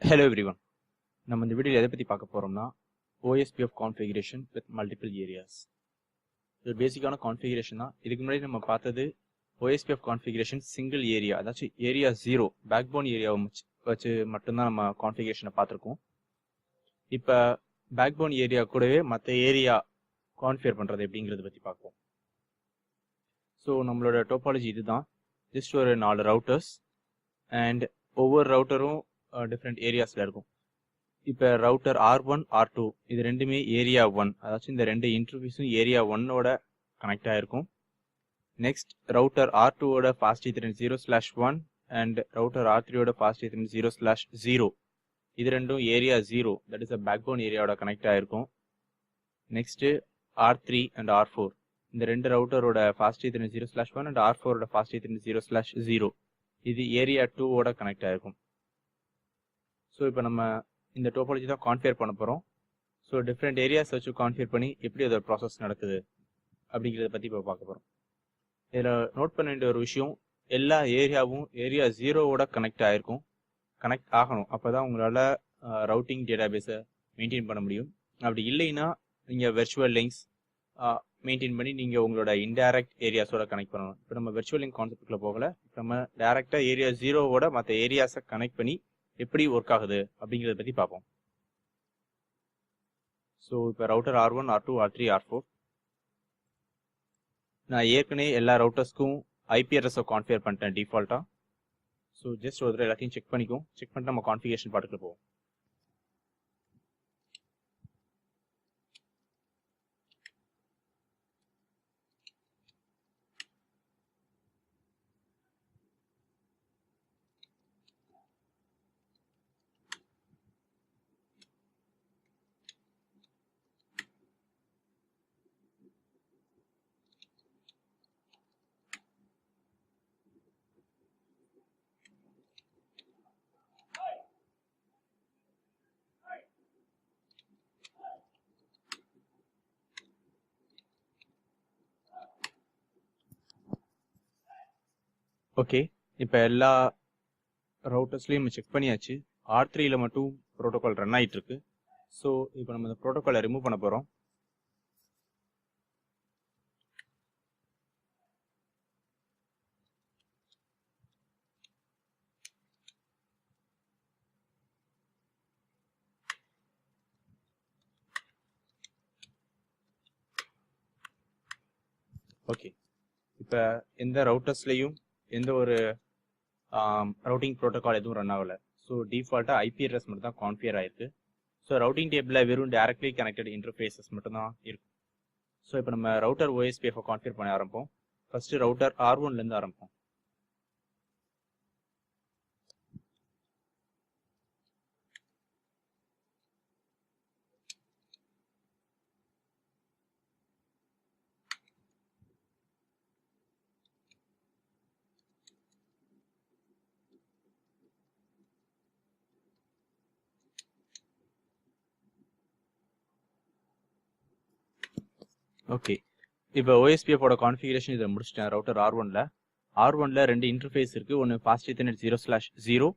Hello everyone. நம்ம இந்த வீடியோல எதை பத்தி பார்க்க போறோம்னா OSPF configuration with multiple areas. இது பேசிக்கான கான்ஃபிகரேஷன் தான். இதுக்கு முன்னாடி நம்ம பார்த்தது OSPF configuration single area, அதாச்சும் ஏரியா 0 பேக்போன் ஏரியாவை வச்சு மட்டும்தான் நம்ம கான்ஃபிகரேஷனை பார்த்துருக்கோம். இப்போ பேக்போன் ஏரியா கூடவே மற்ற ஏரியா கான்ஃபிகர் பண்றது எப்படிங்கிறத பத்தி பார்ப்போம். ஸோ நம்மளோட டோபாலஜி இதுதான். ஜஸ்ட் ஒரு 4 ரவுட்டர்ஸ் அண்ட் ஒவ்வொரு ரவுட்டரும் டிஃப்ரெண்ட் ஏரியாஸில் இருக்கும். இப்போ ரவுட்டர் R1 R2 இது ரெண்டுமே ஏரியா 1, அதாச்சும் இந்த ரெண்டு இன்டர்ஃபேஸும் ஏரியா 1ஓட கனெக்ட் ஆகிருக்கும். நெக்ஸ்ட் ரவுட்டர் R2ஓட ஃபாஸ்ட் ஈத்தர்நெட் 0/1 அண்ட் ரவுட்டர் R3ஓட ஃபாஸ்ட் ஈத்தர்நெட் 0/0 இது ரெண்டும் area 0, that is a backbone ஏரியாவோட கனெக்ட் ஆகிருக்கும். நெக்ஸ்ட்டு R3 அண்ட் R4 இந்த ரெண்டு ரவுட்டரோட ஃபாஸ்ட் ஈத்தர்நெட் 0/1 அண்ட் R4ஓட ஃபாஸ்ட் ஈத்தர்நெட் 0/0 இது ஏரியா 2ஓட கனெக்ட் ஆகிருக்கும். ஸோ இப்போ நம்ம இந்த டோபாலஜி தான் கான்ஃபிகர் பண்ண போகிறோம். ஸோ டிஃப்ரெண்ட் ஏரியாஸ் வச்சு கான்ஃபிகர் பண்ணி எப்படி அதோட ப்ராசஸ் நடக்குது அப்படிங்கிறத பற்றி இப்போ பார்க்க போகிறோம். இதில் நோட் பண்ண வேண்டிய ஒரு விஷயம், எல்லா ஏரியாவும் ஏரியா 0ஓட கனெக்ட் ஆகணும். அப்போ தான் உங்களால் ரவுட்டிங் டேட்டாபேஸை மெயின்டைன் பண்ண முடியும். அப்படி இல்லைன்னா நீங்கள் வெர்ச்சுவல் லிங்க்ஸ் மெயின்டைன் பண்ணி நீங்கள் உங்களோட இன்டைரக்ட் ஏரியாஸோட கனெக்ட் பண்ணணும். இப்போ நம்ம வெர்ச்சுவல் லிங்க் கான்செப்ட்குள்ளே போகல, நம்ம டேரெக்டாக ஏரியா 0ஓட மற்ற ஏரியாஸை கனெக்ட் பண்ணி எப்படி ஒர்க் ஆகுது அப்படிங்கிறத பற்றி பார்ப்போம். ஸோ இப்போ router R1 R2 R3 R4 நான் ஏற்கனவே எல்லா ரவுட்டர்ஸ்க்கும் ஐபி அட்ரஸை கான்ஃபிகர் பண்ணிட்டேன் டிஃபால்ட்டாக. ஸோ ஜஸ்ட் ஒரு தடவை எல்லாத்தையும் செக் பண்ணிட்டு நம்ம கான்ஃபிகரேஷன் பாட்டுக்குள்ள போவோம். ஓகே, இப்போ எல்லா ரவுட்டர்ஸ்லையும் நம்ம செக் பண்ணியாச்சு. R3ல மட்டும் ப்ரோட்டோகால் ரன் ஆகிட்டு இருக்கு. ஸோ இப்போ நம்ம இந்த ப்ரோட்டோகாலை ரிமூவ் பண்ண போகிறோம். ஓகே, இப்போ எந்த ரவுட்டர்ஸ்லையும் எந்த ஒரு ரவுட்டிங் ப்ரோட்டோகால் எதுவும் ரன் ஆகலை. ஸோ டிஃபால்ட்டாக ஐபி அட்ரஸ் மட்டும் தான் கான்ஃபிகர் ஆயிருக்கு. ஸோ ரவுட்டிங் டேபிளில் வெறும் டைரக்ட்லி கனெக்டட் இன்டர்ஃபேஸஸ் மட்டும் தான் இருக்கும். ஸோ இப்போ நம்ம ரவுட்டர் OSPF கான்ஃபிகர் பண்ண ஆரம்பிப்போம். ஃபர்ஸ்ட் ரவுட்டர் R1லேருந்து ஆரம்பிப்போம். ஓகே, இப்போ OSPFோட கான்ஃபிகரேஷன் இதை முடிச்சிட்டேன். ரவுட்டர் R1ல ரெண்டு இன்டர்ஃபேஸ் இருக்கு. ஒன்று ஃபாஸ்ட் ஈத்தர்நெட் 0/0,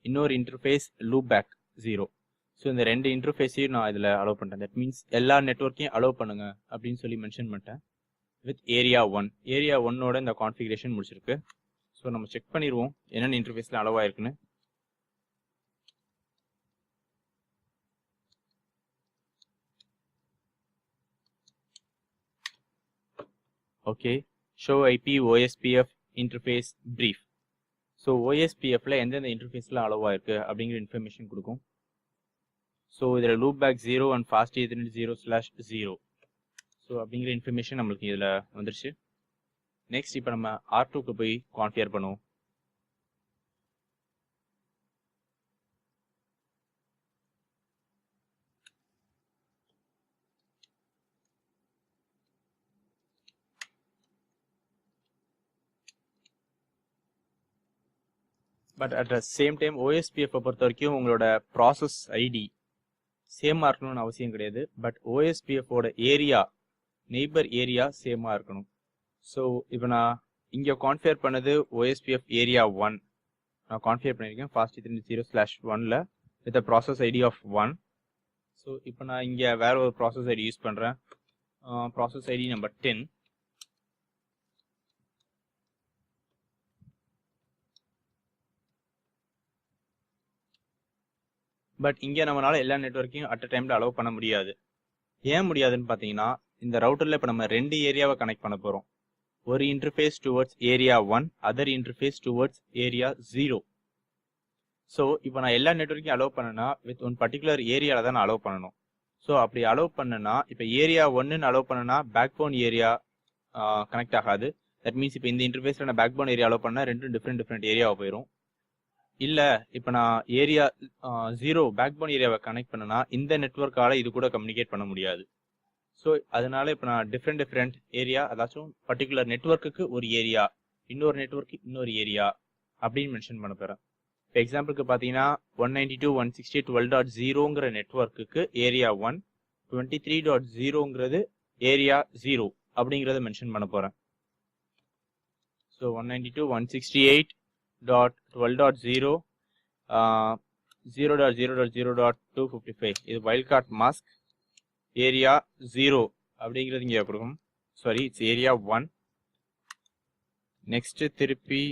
இன்னொரு இன்டர்ஃபேஸ் லூப் பேக் 0. ஸோ இந்த ரெண்டு இன்டர்ஃபேஸையும் நான் இதில் அலோவ் பண்ணிட்டேன். தட் மீன்ஸ் எல்லா நெட்வொர்க்கையும் அலோவ் பண்ணுங்க அப்படின்னு சொல்லி மென்ஷன் பண்ணிட்டேன். வித் ஏரியா 1ஓட இந்த கான்ஃபிகரேஷன் முடிச்சிருக்கு. ஸோ நம்ம செக் பண்ணிடுவோம் என்னென்ன இன்டர்ஃபேஸில் அலோவ் ஆயிருக்குன்னு. Okay, show IP OSPF interface brief. So OSPFல எந்தெந்த இன்டர்ஃபேஸ்லாம் அலோவ் ஆயிருக்கு அப்படிங்கிற இன்ஃபர்மேஷன் கொடுக்கும். ஸோ இதில் loopback 0 and fast ethernet 0/0. So அப்படிங்கிற இன்ஃபர்மேஷன் நம்மளுக்கு இதில் வந்துருச்சு. நெக்ஸ்ட் இப்போ நம்ம R2க்கு போய் கான்ஃபிகர் பண்ணுவோம். But at the same time OSPF பொறுத்த வரைக்கும் உங்களோட ப்ராசஸ் ஐடி சேமாக இருக்கணும்னு அவசியம் கிடையாது. பட் OSPFோட ஏரியா நெய்பர் ஏரியா சேமாக இருக்கணும். ஸோ இப்போ நான் இங்கே கான்ஃபிகர் பண்ணது OSPF ஏரியா 1 நான் கான்ஃபிகர் பண்ணியிருக்கேன் fast 3.0/1ல. with a process ID of 1. So இப்போ நான் இங்க வேற ஒரு process ID யூஸ் பண்றேன். Process ID number 10. பட் இங்க நம்மளால எல்லா நெட்வொர்க்கையும் அட் அ டைம்ல அலோவ் பண்ண முடியாது. ஏன் முடியாதுன்னு பாத்தீங்கன்னா இந்த ரவுட்டர்ல இப்ப நம்ம ரெண்டு ஏரியாவை கனெக்ட் பண்ண போறோம். ஒரு interface towards area 1, other interface towards area 0. So இப்போ நான் எல்லா நெட்வொர்க்கையும் அலோவ் பண்ணனா வித் ஒன் பர்டிகுலர் ஏரியாவில் தான் நான் அலோவ் பண்ணணும். ஸோ அப்படி அலோவ் பண்ணனா இப்போ ஏரியா 1ன்னு அலோவ் பண்ணனா பேக் போன் ஏரியா கனெக்ட் ஆகாது. தட் மீன்ஸ் இப்போ இந்த இன்டர்ஃபேஸில் நான் பேக் போன் ஏரியா அலோவ் பண்ணால் ரெண்டும் டிஃப்ரெண்ட் ஏரியாவை போயிடும். இல்லை இப்போ நான் ஏரியா 0 பேக் போன் ஏரியாவை கனெக்ட் பண்ணனா இந்த நெட்வொர்க்கால இது கூட கம்யூனிகேட் பண்ண முடியாது. ஸோ அதனால இப்போ நான் டிஃப்ரெண்ட் ஏரியா, அதாச்சும் பர்டிகுலர் நெட்வொர்க்குக்கு ஒரு ஏரியா, இன்னொரு நெட்வொர்க்கு இன்னொரு ஏரியா அப்படின்னு மென்ஷன் பண்ண போகிறேன். இப்போ எக்ஸாம்பிளுக்கு பார்த்தீங்கன்னா 192.168.12.0ங்கிற நெட்வொர்க்குக்கு ஏரியா 1, 23.0ங்கிறது ஏரியா 0 அப்படிங்கிறத மென்ஷன் பண்ண போகிறேன். ஸோ 192.168.12.0 0.0.0.255 இது வைல்ட் மாஸ்க் ஏரியா 0 அப்படிங்கிறது இங்கே கொடுக்கும். Sorry, it's area 1. நெக்ஸ்ட் திருப்பி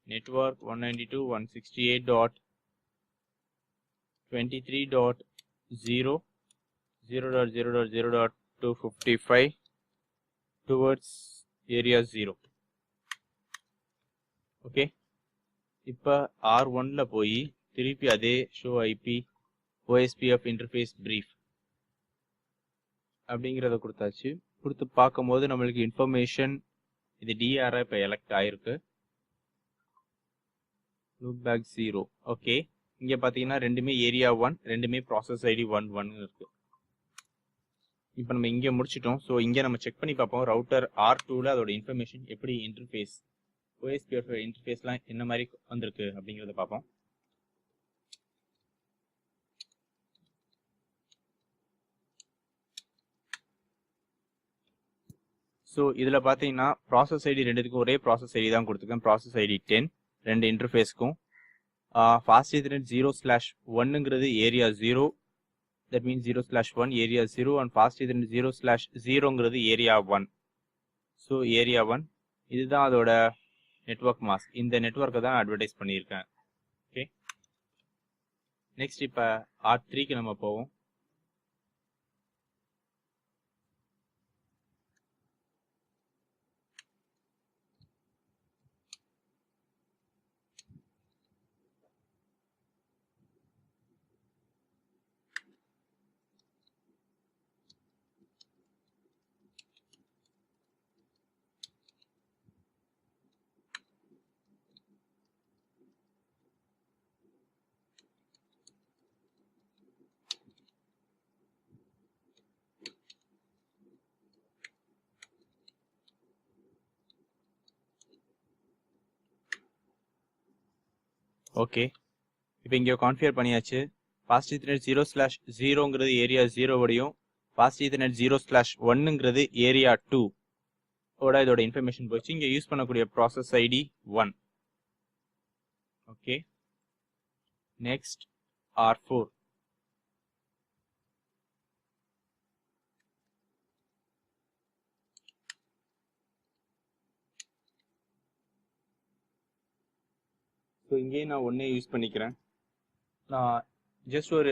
network 192.168.23.0 0.0.0.255 towards area 0. ஓகே, இப்போ R1ல போய் திருப்பி அதே show IP OSPF interface brief அப்படிங்கிறத கொடுத்தாச்சு. கொடுத்து பார்க்கும்போது நம்மளுக்கு இன்ஃபர்மேஷன் இது DRA இப்போ எலெக்ட் ஆயிருக்கு. loop back 0. ஓகே, இங்க பாத்தீங்கன்னா ரெண்டுமே ஏரியா 1, ரெண்டுமே ப்ராசஸ் ஐடி 1 இருக்கு. இப்போ நம்ம இங்க முடிச்சிட்டோம். ஸோ இங்க நம்ம செக் பண்ணி பார்ப்போம் ரவுட்டர் R2ல அதோட இன்ஃபர்மேஷன் எப்படி இன்டர்ஃபேஸ் OSPF இன்டர்ஃபேஸ்லாம் என்ன மாதிரி வந்திருக்கு அப்படிங்கிறத பார்ப்போம். ஸோ இதுல பாத்தீங்கன்னா ப்ராசஸ் ஐடி ரெண்டுத்துக்கும் ஒரே ப்ராசஸ் ஐடி தான் கொடுத்துருக்கேன். ப்ராசஸ் ஐடி 10 ரெண்டு இன்டர்ஃபேஸ்க்கும். ஃபாஸ்ட் ஈத்தர்நெட் 0/1ங்கிறது area 0, that means 0/1 area 0 and fast ethernet 0/0ங்கிறது ஏரியா 1. ஸோ ஏரியா 1 இதுதான் அதோட நெட்வொர்க் மாஸ்க். இந்த நெட்வொர்க்கை தான் அட்வர்டைஸ் பண்ணியிருக்கேன். ஓகே, நெக்ஸ்ட் இப்போ R3க்கு நம்ம போவோம். ஓகே, இப்போ இங்கே கான்ஃபிகர் பண்ணியாச்சு. ஃபாஸ்ட் ஈத்தர்நெட் 0/0ங்கிறது ஏரியா 0வோடையும் ஃபாஸ்ட் ஈத்தர்நெட் 0/1ங்கிறது ஏரியா 2 ஓட இதோட இன்ஃபர்மேஷன் போச்சு. இங்கே யூஸ் பண்ணக்கூடிய process ID 1. Okay, next R4. So இங்கேயும் நான் ஒன்றே யூஸ் பண்ணிக்கிறேன். நான் ஜஸ்ட் ஒரு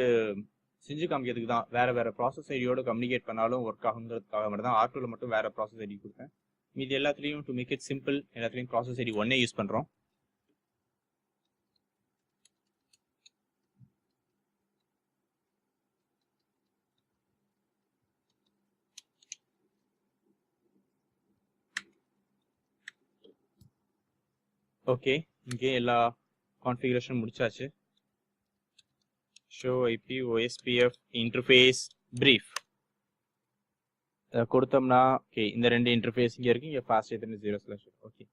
செஞ்சு காமிக்கிறதுக்கு தான், வேற ப்ராசஸ் ஐடியோட கம்யூனிகேட் பண்ணாலும் ஒர்க் ஆகுங்கிறதுக்காக மட்டும் தான் R2ல மட்டும் வேற ப்ராசஸ் ஐடி கொடுத்தேன். மீதி எல்லாத்துலேயும் டு மேக் இட் சிம்பிள் எல்லாத்துலேயும் ப்ராசஸ் ஐடி ஒன்னே யூஸ் பண்ணுறோம். ஓகே, இங்கே எல்லா கான்ஃபிகரேஷன் முடிச்சாச்சு. show IP OSPF interface brief கொடுத்தோம்னா ஓகே, இந்த ரெண்டு இன்டர்ஃபேஸ் இங்கே இருக்கு. இங்கே ஃபாஸ்ட் ஈத்தர்நெட் 0/. ஓகே,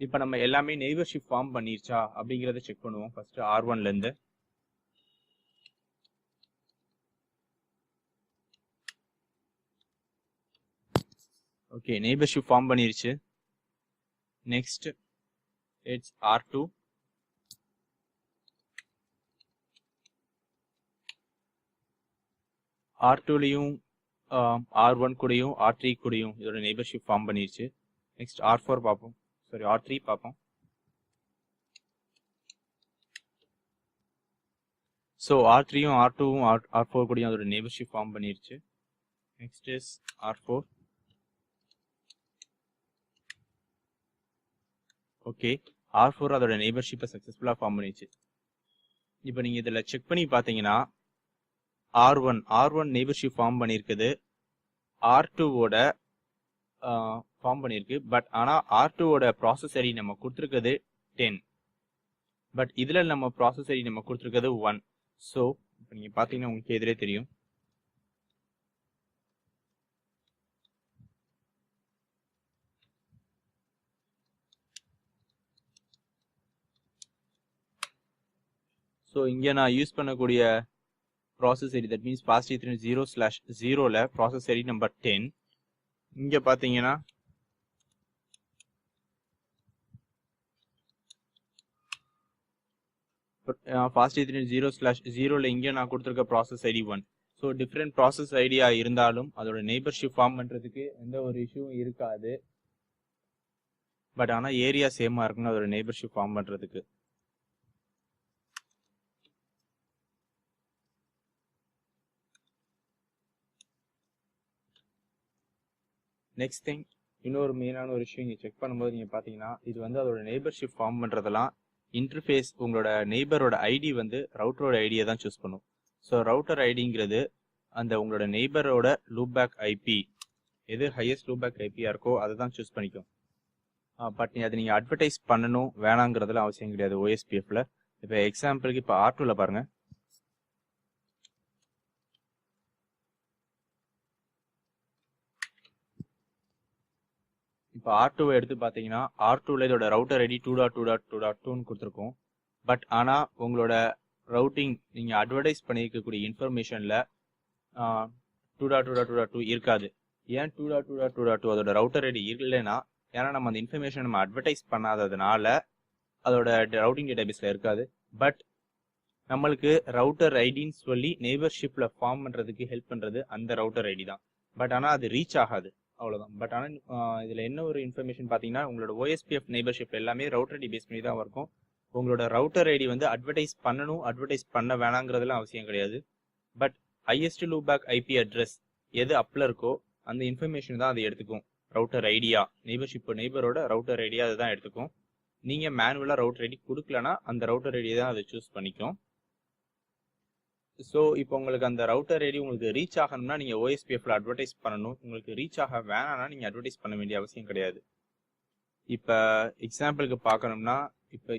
இப்போ நம்ம எல்லாமே நெய்பர்ஷிப் ஃபார்ம் பண்ணிருச்சா அப்படிங்கிறத செக் பண்ணுவோம். ஃபர்ஸ்ட் R1ல இருந்து. ஓகே, நெய்பர்ஷிப் ஃபார்ம் பண்ணிருச்சு. Next it's R2. R2லையும் R1 கூடயும் R3 கூடயும் இதோட நெய்பர்ஷிப் ஃபார்ம் பண்ணிருச்சு. நெக்ஸ்ட் R4 பார்ப்போம், சாரி R3 பார்ப்போம். ஸோ R3யும் R2வும் R4 கூடயும் அதோட நெய்பர்ஷிப் ஃபார்ம் பண்ணிருச்சு. Next is R4. Okay, R4 அதோட நெய்பர்ஷிப்பை சக்ஸஸ்ஃபுல்லாக ஃபார்ம் பண்ணிருச்சு. இப்போ நீங்கள் இதில் செக் பண்ணி பார்த்தீங்கன்னா R1 நெய்பர்ஷிப் ஃபார்ம் பண்ணியிருக்குது, R2வோட ஃபார்ம் பண்ணியிருக்கு. பட் ஆனால் R2வோட ப்ராசஸ் ஐடி நம்ம கொடுத்துருக்குது 10, பட் இதில் நம்ம ப்ராசஸ் ஐடி நம்ம கொடுத்துருக்குது 1. ஸோ இப்போ நீங்கள் பார்த்தீங்கன்னா உங்களுக்கு எதிரே தெரியும். ஸோ இங்கே நான் யூஸ் பண்ணக்கூடிய process ID, that means fast 0/0ல ப்ராசஸ் ஐடி நம்பர் 10. இங்கே பார்த்தீங்கன்னா பாஸ்ட் 0/0ல இங்கே நான் கொடுத்துருக்க process ID 1. So different process ஐடியா இருந்தாலும் அதோட நெய்பர்ஷிப் ஃபார்ம் பண்ணுறதுக்கு எந்த ஒரு இஷ்யூவும் இருக்காது. பட் ஆனால் ஏரியா சேமாக இருக்குன்னு அதோட நெய்பர்ஷிப் ஃபார்ம் பண்ணுறதுக்கு. நெக்ஸ்ட் திங், இன்னொரு மெயினான ஒரு விஷயம் இங்கே செக் பண்ணும்போது நீங்கள் பார்த்தீங்கன்னா இது வந்து அதோட நெய்பர்ஷிப் ஃபார்ம் பண்ணுறதெல்லாம் இன்டர்ஃபேஸ், உங்களோட நெய்பரோட ஐடி வந்து ரவுட்டரோட ஐடியை தான் சூஸ் பண்ணும். ஸோ ரவுட்டர் ஐடிங்கிறது அந்த உங்களோட நெய்பரோட லூப்பேக் ஐபி, எது ஹையஸ்ட் லூப்பேக் ஐபியாக இருக்கோ அதை தான் சூஸ் பண்ணிக்கும். பட் அதை நீங்கள் அட்வர்டைஸ் பண்ணணும் வேணாங்கிறதுல அவசியம் கிடையாது OSPFல. இப்போ எக்ஸாம்பிளுக்கு இப்போ R2ல பாருங்கள். இப்போ R2வை எடுத்து பார்த்தீங்கன்னா R2ல இதோட ரவுட்டர் ஐடி 2.2.2.2ன்னு கொடுத்துருக்கோம். பட் ஆனால் உங்களோட ரவுட்டிங் நீங்கள் அட்வர்டைஸ் பண்ணியிருக்கக்கூடிய இன்ஃபர்மேஷனில் 2.2.2.2 இருக்காது. ஏன் 2.2.2.2 அதோட ரவுட்டர் ஐடி இல்லைன்னா, ஏன்னா நம்ம அந்த இன்ஃபர்மேஷன் நம்ம அட்வர்டைஸ் பண்ணாததுனால அதோட ரவுட்டிங் டேட்டாபேஸில் இருக்காது. பட் நம்மளுக்கு ரவுட்டர் ஐடின்னு சொல்லி நெய்பர்ஷிப்பில் ஃபார்ம் பண்ணுறதுக்கு ஹெல்ப் பண்ணுறது அந்த ரவுட்டர் ஐடி தான். பட் ஆனால் அது ரீச் ஆகாது, அவ்வளோதான். பட் ஆனால் இதில் என்ன ஒரு இன்ஃபர்மேஷன் பார்த்தீங்கன்னா, உங்களோட OSPF நெய்பர்ஷிப் எல்லாமே ரவுட்டர் ஐடி பேஸ் பண்ணி தான் இருக்கும். உங்களோட ரவுட்டர் ஐடி வந்து அட்வர்டைஸ் பண்ணணும், அட்வர்டைஸ் பண்ண வேணாங்கிறதுலாம் அவசியம் கிடையாது. But highest loopback IP address எது அப்பில் இருக்கோ அந்த இன்ஃபர்மேஷன் தான் அது எடுத்துக்கும். ரவுட்டர் ஐடியா, நெய்பரோட ரவுட்டர் ஐடியா அதை தான் எடுத்துக்கும். நீங்கள் மேனுவலாக ரவுட்டர் ஐடி கொடுக்கலனா அந்த ரவுட்டர் ஐடியை தான் அதை சூஸ் பண்ணிக்கும். ஸோ இப்போ உங்களுக்கு அந்த ரவுட்டர் ஐடி உங்களுக்கு ரீச் ஆகணும்னா நீங்கள் OSPFல அட்வர்டைஸ் பண்ணணும். உங்களுக்கு ரீச் ஆக வேணாம்னா நீங்கள் அட்வர்டைஸ் பண்ண வேண்டிய அவசியம் கிடையாது. இப்போ எக்ஸாம்பிளுக்கு பார்க்கணும்னா, இப்போ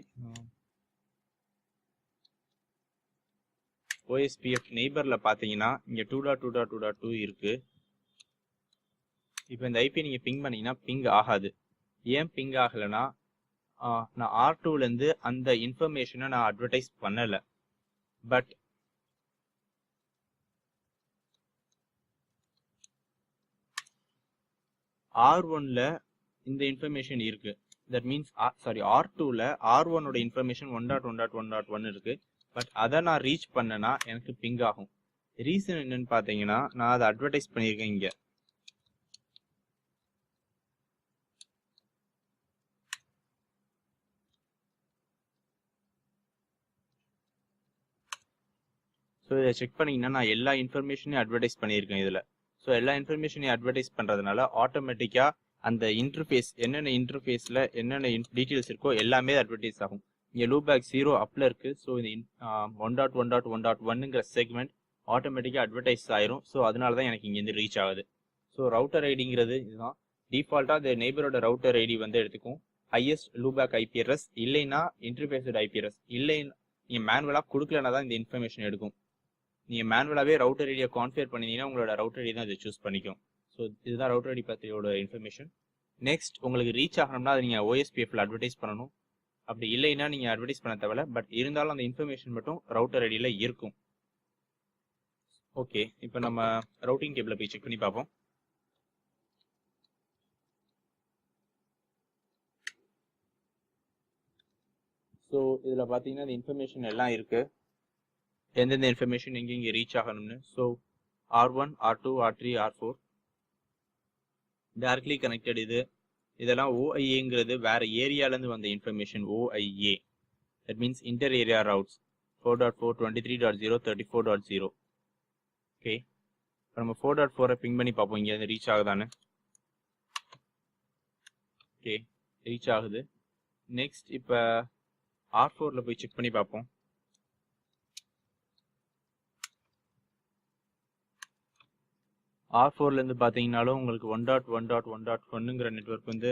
OSPF நெய்பரில் பார்த்தீங்கன்னா இங்கே 2.2.2.2 இருக்கு. இப்போ இந்த ஐபி நீங்கள் பிங் பண்ணீங்கன்னா பிங் ஆகாது. ஏன் பிங் ஆகலைன்னா, நான் R2லேருந்து அந்த இன்ஃபர்மேஷனை நான் அட்வர்டைஸ் பண்ணலை. பட் R1ல இந்த இன்ஃபர்மேஷன் இருக்கு. தட் மீன்ஸ் R2ல R1ஓட இன்ஃபர்மேஷன் 1.1.1.1 இருக்கு. பட் அதை நான் ரீச் பண்ணனா எனக்கு பிங் ஆகும். ரீசன் என்னன்னு பார்த்தீங்கன்னா, நான் அதை அட்வர்டைஸ் பண்ணியிருக்கேன் இங்கே. ஸோ இதை செக் பண்ணீங்கன்னா நான் எல்லா இன்ஃபர்மேஷனையும் அட்வர்டைஸ் பண்ணியிருக்கேன் இதில். ஸோ எல்லா இன்ஃபர்மேஷனையும் அட்வர்டைஸ் பண்ணுறதுனால ஆட்டோமேட்டிக்காக அந்த இன்டர்ஃபேஸ், என்னென்ன இன்டர்ஃபேஸில் என்னென்ன டீட்டெயில்ஸ் இருக்கோ எல்லாமே அட்வர்டைஸ் ஆகும். இங்கே லூப்பேக் 0 அப்பில் இருக்குது. ஸோ இந்த 1.1.1.1ங்கிற செக்மெண்ட் ஆட்டோமேட்டிக்காக அட்வர்டைஸ் ஆயிரும். ஸோ அதனால தான் எனக்கு இங்கேருந்து ரீச் ஆகுது. ஸோ ரவுட்டர் ஐடிங்கிறது இதுதான். டிஃபால்ட்டாக அந்த நெய்பரோட ரவுட்டர் ஐடி வந்து எடுத்துக்கும். ஹையஸ்ட் லூபேக் ஐபி அட்ரஸ் இல்லைன்னா இன்டர்ஃபேஸோட ஐபி அட்ரஸ் இல்லைன்னா நீங்கள் மேனுவலாக கொடுக்கலன்னா தான் இந்த இன்ஃபர்மேஷன் எடுக்கும். நீங்கள் மேனுவலாகவே ரவுட்டர் ஐடியை கான்ஃபிகர் பண்ணிங்கன்னா உங்களோட ரவுட்டர் ஐடி தான் இதை சூஸ் பண்ணிக்கும். ஸோ இதுதான் ரவுட்டர் ஐடி பற்றியோட இன்ஃபர்மேஷன். நெக்ஸ்ட் உங்களுக்கு ரீச் ஆகணும்னா அதை நீங்கள் OSPFல அட்வர்டைஸ் பண்ணணும். அப்படி இல்லைன்னா நீங்கள் அட்வர்டைஸ் பண்ண தேவையில்ல. பட் இருந்தாலும் அந்த இன்ஃபர்மேஷன் மட்டும் ரவுட்டர் ஐடியில் இருக்கும். ஓகே, இப்போ நம்ம ரவுட்டிங் டேபிளை போய் செக் பண்ணி பார்ப்போம். ஸோ இதில் பார்த்தீங்கன்னா இந்த இன்ஃபர்மேஷன் எல்லாம் இருக்குது, எந்தெந்த இன்ஃபர்மேஷன் எங்கெங்கே ரீச் ஆகணும்னு. So R1, R2, R3, R4 directly connected. இதெல்லாம் OIA-ங்கிறது வேற ஏரியாலேருந்து வந்த information OIA. That means inter area routes 4.4, 23.0, 34.0. Okay, இப்போ நம்ம 4.4 பிங் பண்ணி பார்ப்போம் இங்கே ரீச் ஆகுதான்னு. ஓகே, ரீச் ஆகுது. நெக்ஸ்ட் இப்போ R4ல போய் செக் பண்ணி பார்ப்போம். R4லேருந்து பார்த்தீங்கன்னாலும் உங்களுக்கு 1.1.1.1ங்கிற நெட்வொர்க் வந்து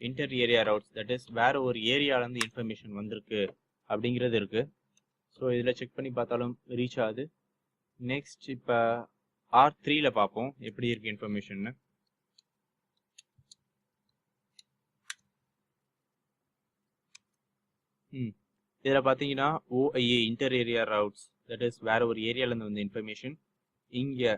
இன்டர் ஏரியா ரவுட்ஸ், தட் இஸ் வேற ஒரு ஏரியாலேருந்து இன்ஃபர்மேஷன் வந்திருக்கு அப்படிங்கிறது இருக்கு. ஸோ இதில் செக் பண்ணி பார்த்தாலும் ரீச் ஆகுது. நெக்ஸ்ட் இப்போ R3ல பார்ப்போம் எப்படி இருக்கு இன்ஃபர்மேஷன். இதில் பார்த்தீங்கன்னா OIA inter area ரவுட்ஸ், that is வேற ஒரு ஏரியாலேருந்து வந்த இன்ஃபர்மேஷன். இங்கே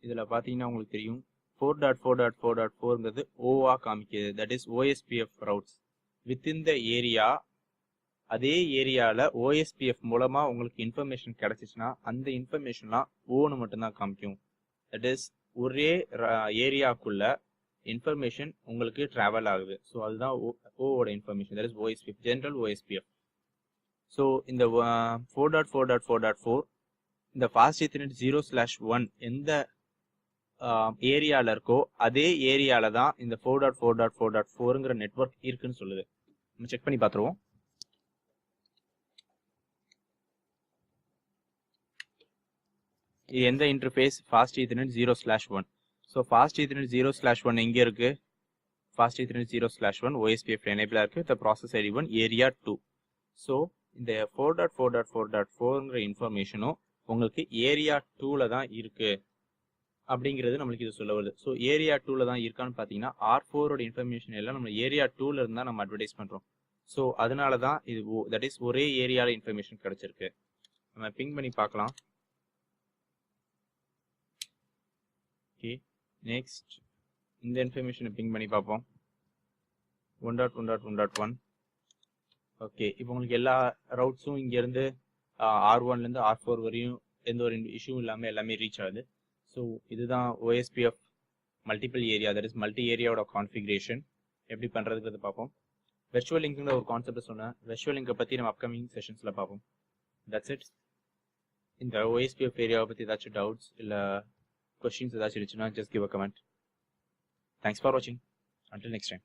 இதில் பார்த்தீங்கன்னா உங்களுக்கு தெரியும் 4.4.4.4ங்கிறது ஓவா காமிக்குது, that is OSPF ரவுட்ஸ் within the area. அதே ஏரியாவில் OSPF மூலமாக உங்களுக்கு இன்ஃபர்மேஷன் கிடைச்சிச்சுன்னா அந்த இன்ஃபர்மேஷன்லாம் ஓன்னு மட்டும்தான் காமிக்கும். தட் இஸ் ஒரே ஏரியாக்குள்ள இன்ஃபர்மேஷன் உங்களுக்கு ட்ராவல் ஆகுது. ஸோ அதுதான் ஓவோட information, that is OSPF, general OSPF. So இந்த 4.4.4.4 இந்த ஃபாஸ்ட் ஈத்தர்நெட் 0/1 எந்த ஏரியாவில் இருக்கோ அதே ஏரியாவில் தான் இந்த 4.4.4.4ங்கிற நெட்வொர்க் இருக்குன்னு சொல்லுது. நம்ம செக் பண்ணி பார்த்துருவோம். இது எந்த interface? Fast ethernet 0/1. So fast ethernet 0/1 எங்கே இருக்கு? ஃபாஸ்ட் ஈத்தர்நெட் 0/1 OSPF எனேபிளாக இருக்கு. இந்த ப்ராசஸ் ஐடி 1 ஏரியா 2. ஸோ இந்த 4.4.4.4ங்கிற இன்ஃபர்மேஷனும் உங்களுக்கு ஏரியா 2ல தான் இருக்கு அப்படிங்கிறது நம்மளுக்கு இது சொல்ல வருது. ஸோ ஏரியா 2ல தான் இருக்கான்னு பார்த்தீங்கன்னா R4ஓட இன்ஃபர்மேஷன் எல்லாம் நம்ம ஏரியா 2ல இருந்தா நம்ம அட்வர்டைஸ் பண்றோம். ஸோ அதனால தான் இது தட் இஸ் ஒரே ஏரியால இன்ஃபர்மேஷன் கிடைச்சிருக்கு. நம்ம பிங் பண்ணி பார்க்கலாம். ஓகே, நெக்ஸ்ட் இந்த இன்ஃபர்மேஷனை பிங் பண்ணி பார்ப்போம். 1.1.1.1. ஓகே, இப்போ உங்களுக்கு எல்லா ரவுட்ஸும் இங்கேருந்து R1லேருந்து R4 வரையும் எந்த ஒரு இஷ்யூவும் இல்லாமல் எல்லாமே ரீச் ஆகுது. ஸோ இதுதான் OSPF multiple area, that is multi ஏரியாவோட கான்ஃபிகரேஷன் எப்படி பண்ணுறதுங்கிறது பார்ப்போம். வெர்ச்சுவல் லிங்க்ங்கிற ஒரு கான்செப்டை சொன்னேன். வெர்ச்சுவல் லிங்கை பற்றி நம்ம அப்கமிங் செஷன்ஸில் பார்ப்போம். That's it. இந்த OSPF ஏரியாவை பற்றி ஏதாச்சும் டவுட்ஸ் இல்லை questions ஏதாச்சும் இருந்துச்சுன்னா just give a comment. Thanks for watching. Until next time.